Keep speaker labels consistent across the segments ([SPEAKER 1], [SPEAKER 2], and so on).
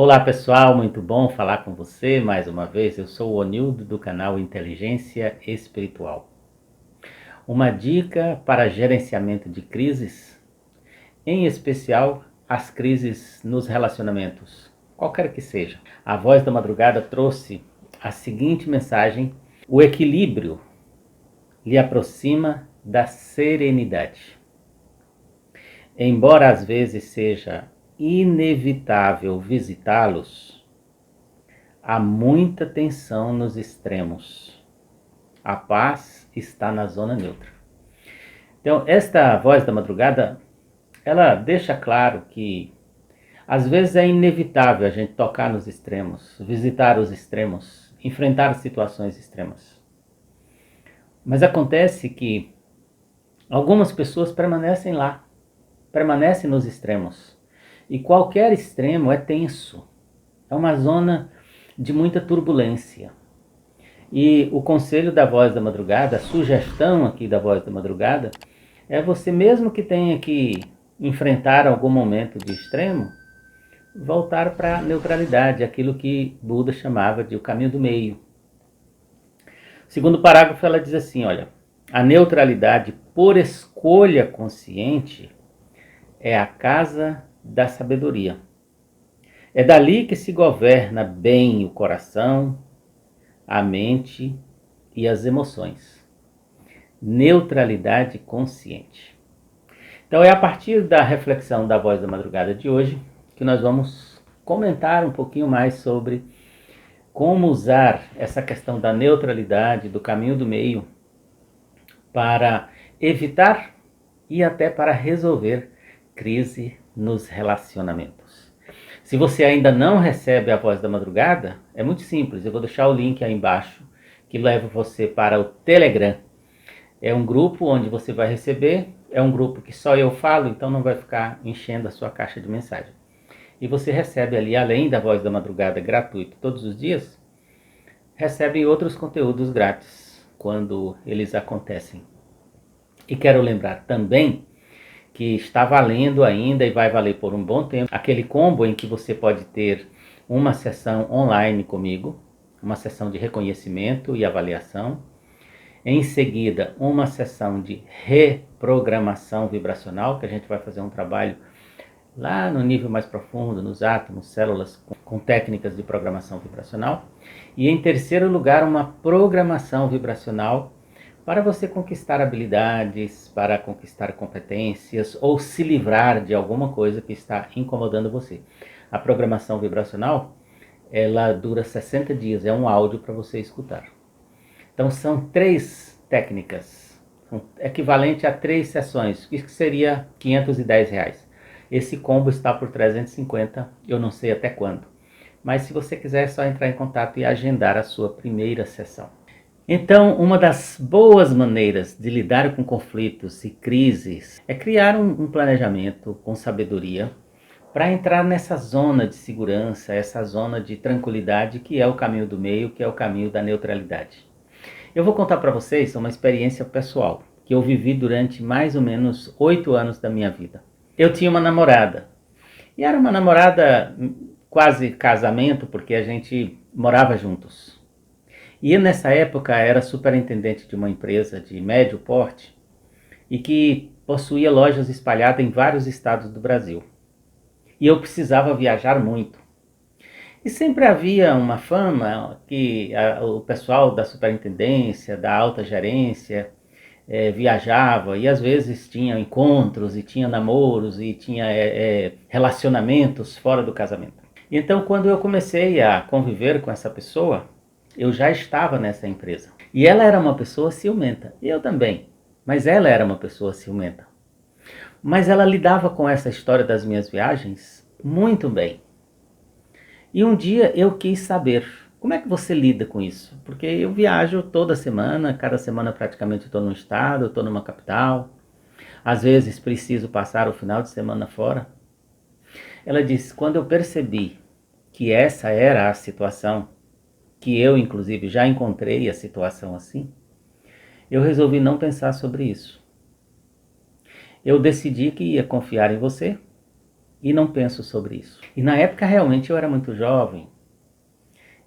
[SPEAKER 1] Olá pessoal, muito bom falar com você mais uma vez. Eu sou o Onildo do canal Inteligência Espiritual. Uma dica para gerenciamento de crises, em especial as crises nos relacionamentos, qualquer que seja. A Voz da Madrugada trouxe a seguinte mensagem: o equilíbrio lhe aproxima da serenidade. Embora às vezes seja inevitável visitá-los, há muita tensão nos extremos. A paz está na zona neutra. Então, esta Voz da Madrugada, ela deixa claro que às vezes é inevitável a gente tocar nos extremos, visitar os extremos, enfrentar situações extremas. Mas acontece que algumas pessoas permanecem lá, permanecem nos extremos. E qualquer extremo é tenso, é uma zona de muita turbulência. E o conselho da Voz da Madrugada, a sugestão aqui da Voz da Madrugada, é você mesmo que tenha que enfrentar algum momento de extremo, voltar para a neutralidade, aquilo que Buda chamava de o caminho do meio. Segundo parágrafo, ela diz assim, olha, a neutralidade por escolha consciente é a casa da sabedoria. É dali que se governa bem o coração, a mente e as emoções. Neutralidade consciente. Então é a partir da reflexão da Voz da Madrugada de hoje que nós vamos comentar um pouquinho mais sobre como usar essa questão da neutralidade, do caminho do meio, para evitar e até para resolver crise nos relacionamentos. Se você ainda não recebe a Voz da Madrugada, é muito simples, eu vou deixar o link aí embaixo que leva você para o Telegram. É um grupo onde você vai receber, é um grupo que só eu falo, então não vai ficar enchendo a sua caixa de mensagem. E você recebe ali, além da Voz da Madrugada gratuito todos os dias, recebe outros conteúdos grátis quando eles acontecem. E quero lembrar também que está valendo ainda e vai valer por um bom tempo, aquele combo em que você pode ter uma sessão online comigo, uma sessão de reconhecimento e avaliação, em seguida uma sessão de reprogramação vibracional, que a gente vai fazer um trabalho lá no nível mais profundo, nos átomos, células, com técnicas de programação vibracional, e em terceiro lugar uma programação vibracional para você conquistar habilidades, para conquistar competências ou se livrar de alguma coisa que está incomodando você. A programação vibracional, ela dura 60 dias, é um áudio para você escutar. Então são 3 técnicas, equivalente a 3 sessões, isso que seria R$510. Esse combo está por 350, eu não sei até quando. Mas se você quiser é só entrar em contato e agendar a sua primeira sessão. Então, uma das boas maneiras de lidar com conflitos e crises é criar um planejamento com sabedoria para entrar nessa zona de segurança, essa zona de tranquilidade que é o caminho do meio, que é o caminho da neutralidade. Eu vou contar para vocês uma experiência pessoal que eu vivi durante mais ou menos 8 anos da minha vida. Eu tinha uma namorada, e era uma namorada quase casamento, porque a gente morava juntos. E nessa época era superintendente de uma empresa de médio porte e que possuía lojas espalhadas em vários estados do Brasil. E eu precisava viajar muito. E sempre havia uma fama que o pessoal da superintendência, da alta gerência, viajava e às vezes tinha encontros e tinha namoros e tinha relacionamentos fora do casamento. Então quando eu comecei a conviver com essa pessoa, eu já estava nessa empresa. E ela era uma pessoa ciumenta. Eu também. Mas ela era uma pessoa ciumenta. Mas ela lidava com essa história das minhas viagens muito bem. E um dia eu quis saber, como é que você lida com isso? Porque eu viajo toda semana, cada semana praticamente estou num estado, estou numa capital. Às vezes preciso passar o final de semana fora. Ela disse, quando eu percebi que essa era a situação, que eu inclusive já encontrei a situação assim, eu resolvi não pensar sobre isso. Eu decidi que ia confiar em você e não penso sobre isso. E na época realmente eu era muito jovem,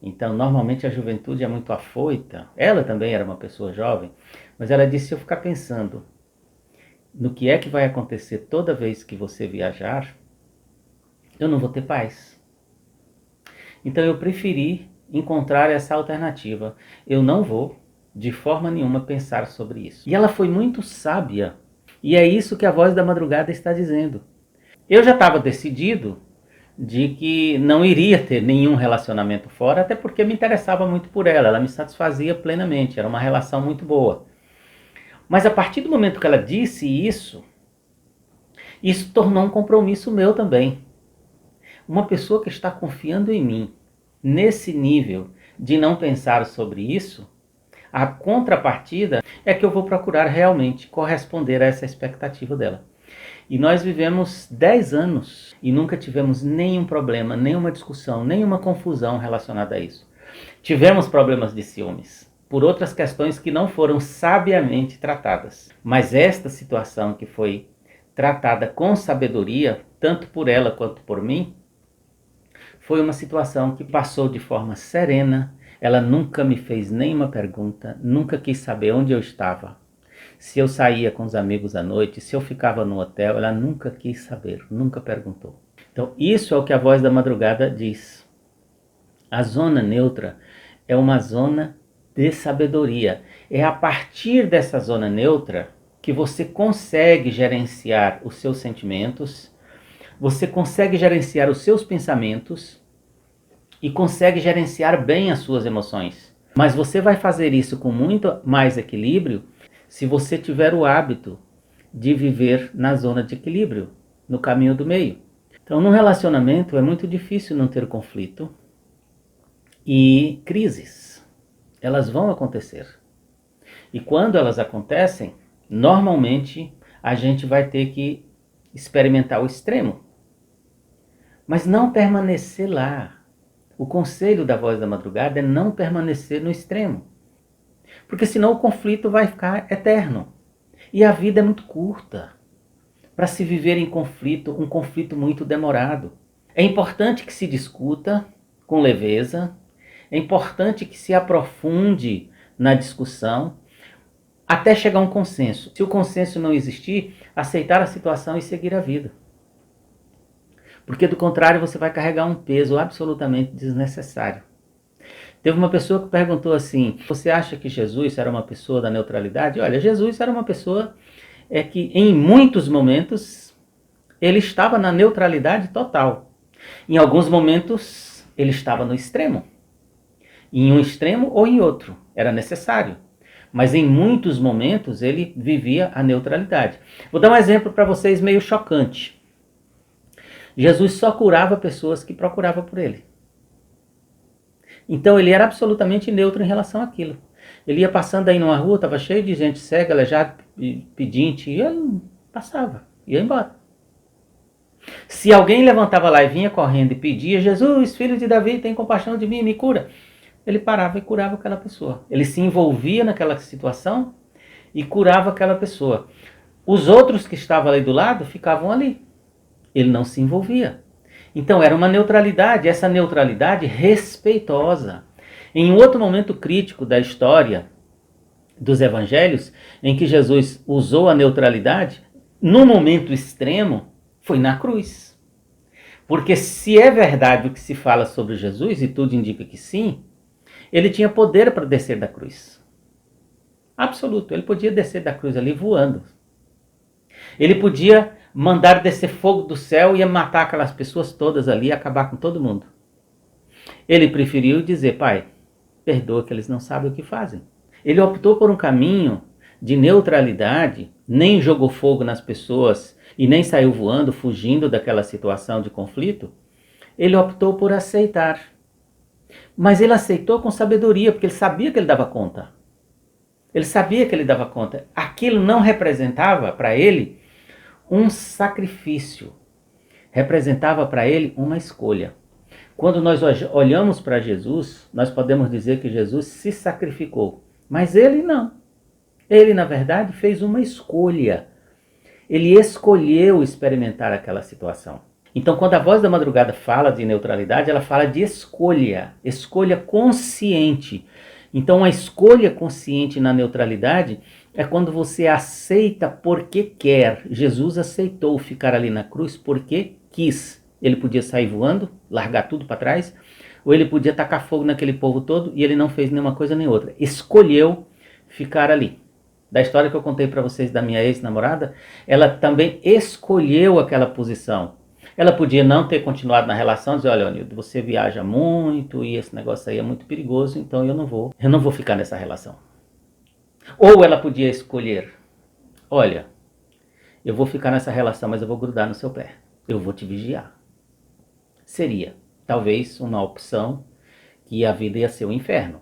[SPEAKER 1] então normalmente a juventude é muito afoita. Ela também era uma pessoa jovem, mas ela disse: se eu ficar pensando no que é que vai acontecer toda vez que você viajar, eu não vou ter paz. Então eu preferi encontrar essa alternativa. Eu não vou, de forma nenhuma, pensar sobre isso. E ela foi muito sábia. E é isso que a voz da madrugada está dizendo. Eu já estava decidido de que não iria ter nenhum relacionamento fora, até porque me interessava muito por ela. Ela me satisfazia plenamente, era uma relação muito boa. Mas a partir do momento que ela disse isso tornou um compromisso meu também. Uma pessoa que está confiando em mim, nesse nível de não pensar sobre isso, a contrapartida é que eu vou procurar realmente corresponder a essa expectativa dela. E nós vivemos 10 anos e nunca tivemos nenhum problema, nenhuma discussão, nenhuma confusão relacionada a isso. Tivemos problemas de ciúmes, por outras questões que não foram sabiamente tratadas. Mas esta situação que foi tratada com sabedoria, tanto por ela quanto por mim, foi uma situação que passou de forma serena. Ela nunca me fez nenhuma pergunta, nunca quis saber onde eu estava. Se eu saía com os amigos à noite, se eu ficava no hotel, ela nunca quis saber, nunca perguntou. Então isso é o que a voz da madrugada diz. A zona neutra é uma zona de sabedoria. É a partir dessa zona neutra que você consegue gerenciar os seus sentimentos, você consegue gerenciar os seus pensamentos e consegue gerenciar bem as suas emoções. Mas você vai fazer isso com muito mais equilíbrio se você tiver o hábito de viver na zona de equilíbrio, no caminho do meio. Então, num relacionamento é muito difícil não ter conflito e crises. Elas vão acontecer. E quando elas acontecem, normalmente a gente vai ter que experimentar o extremo. Mas não permanecer lá. O conselho da voz da madrugada é não permanecer no extremo. Porque senão o conflito vai ficar eterno. E a vida é muito curta para se viver em conflito, um conflito muito demorado. É importante que se discuta com leveza, é importante que se aprofunde na discussão até chegar a um consenso. Se o consenso não existir, aceitar a situação e seguir a vida. Porque do contrário você vai carregar um peso absolutamente desnecessário. Teve uma pessoa que perguntou assim: você acha que Jesus era uma pessoa da neutralidade? Olha, Jesus era uma pessoa que em muitos momentos ele estava na neutralidade total. Em alguns momentos ele estava no extremo. Em um extremo ou em outro, era necessário. Mas em muitos momentos ele vivia a neutralidade. Vou dar um exemplo para vocês meio chocante. Jesus só curava pessoas que procuravam por ele. Então ele era absolutamente neutro em relação àquilo. Ele ia passando aí numa rua, estava cheio de gente cega, aleijada, pedinte, e ele passava, ia embora. Se alguém levantava lá e vinha correndo e pedia: Jesus, filho de Davi, tem compaixão de mim, me cura, ele parava e curava aquela pessoa. Ele se envolvia naquela situação e curava aquela pessoa. Os outros que estavam ali do lado ficavam ali. Ele não se envolvia. Então era uma neutralidade, essa neutralidade respeitosa. Em outro momento crítico da história dos evangelhos, em que Jesus usou a neutralidade, no momento extremo, foi na cruz. Porque se é verdade o que se fala sobre Jesus, e tudo indica que sim, ele tinha poder para descer da cruz. Absoluto, ele podia descer da cruz ali voando. Ele podia mandar descer fogo do céu e ia matar aquelas pessoas todas ali e acabar com todo mundo. Ele preferiu dizer: Pai, perdoa que eles não sabem o que fazem. Ele optou por um caminho de neutralidade, nem jogou fogo nas pessoas e nem saiu voando, fugindo daquela situação de conflito. Ele optou por aceitar. Mas ele aceitou com sabedoria, porque ele sabia que ele dava conta. Ele sabia que ele dava conta. Aquilo não representava para ele um sacrifício. Representava para ele uma escolha. Quando nós olhamos para Jesus, nós podemos dizer que Jesus se sacrificou. Mas ele não. Ele, na verdade, fez uma escolha. Ele escolheu experimentar aquela situação. Então, quando a voz da madrugada fala de neutralidade, ela fala de escolha, escolha consciente. Então, a escolha consciente na neutralidade é quando você aceita porque quer. Jesus aceitou ficar ali na cruz porque quis. Ele podia sair voando, largar tudo para trás, ou ele podia tacar fogo naquele povo todo e ele não fez nenhuma coisa nem outra. Escolheu ficar ali. Da história que eu contei para vocês da minha ex-namorada, ela também escolheu aquela posição. Ela podia não ter continuado na relação, dizer, olha, Leonildo, você viaja muito e esse negócio aí é muito perigoso, então eu não vou ficar nessa relação. Ou ela podia escolher, olha, eu vou ficar nessa relação, mas eu vou grudar no seu pé, eu vou te vigiar. Seria, talvez, uma opção que a vida ia ser um inferno,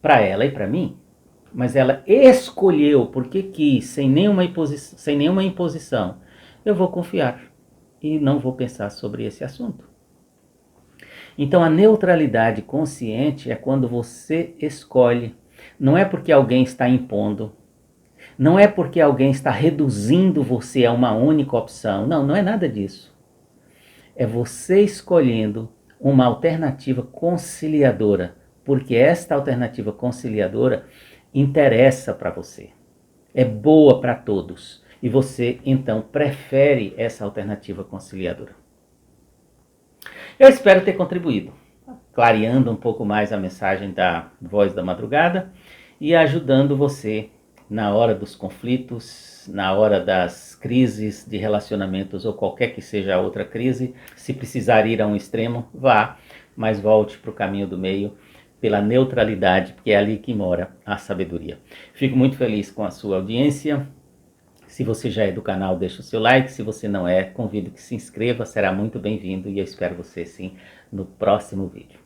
[SPEAKER 1] para ela e para mim, mas ela escolheu, porque quis, sem nenhuma imposição, eu vou confiar e não vou pensar sobre esse assunto. Então a neutralidade consciente é quando você escolhe. Não é porque alguém está impondo, não é porque alguém está reduzindo você a uma única opção. Não, não é nada disso. É você escolhendo uma alternativa conciliadora, porque esta alternativa conciliadora interessa para você. É boa para todos. E você, então, prefere essa alternativa conciliadora. Eu espero ter contribuído, clareando um pouco mais a mensagem da Voz da Madrugada e ajudando você na hora dos conflitos, na hora das crises de relacionamentos ou qualquer que seja a outra crise. Se precisar ir a um extremo, vá, mas volte para o caminho do meio, pela neutralidade, porque é ali que mora a sabedoria. Fico muito feliz com a sua audiência. Se você já é do canal, deixa o seu like. Se você não é, convido que se inscreva, será muito bem-vindo e eu espero você sim no próximo vídeo.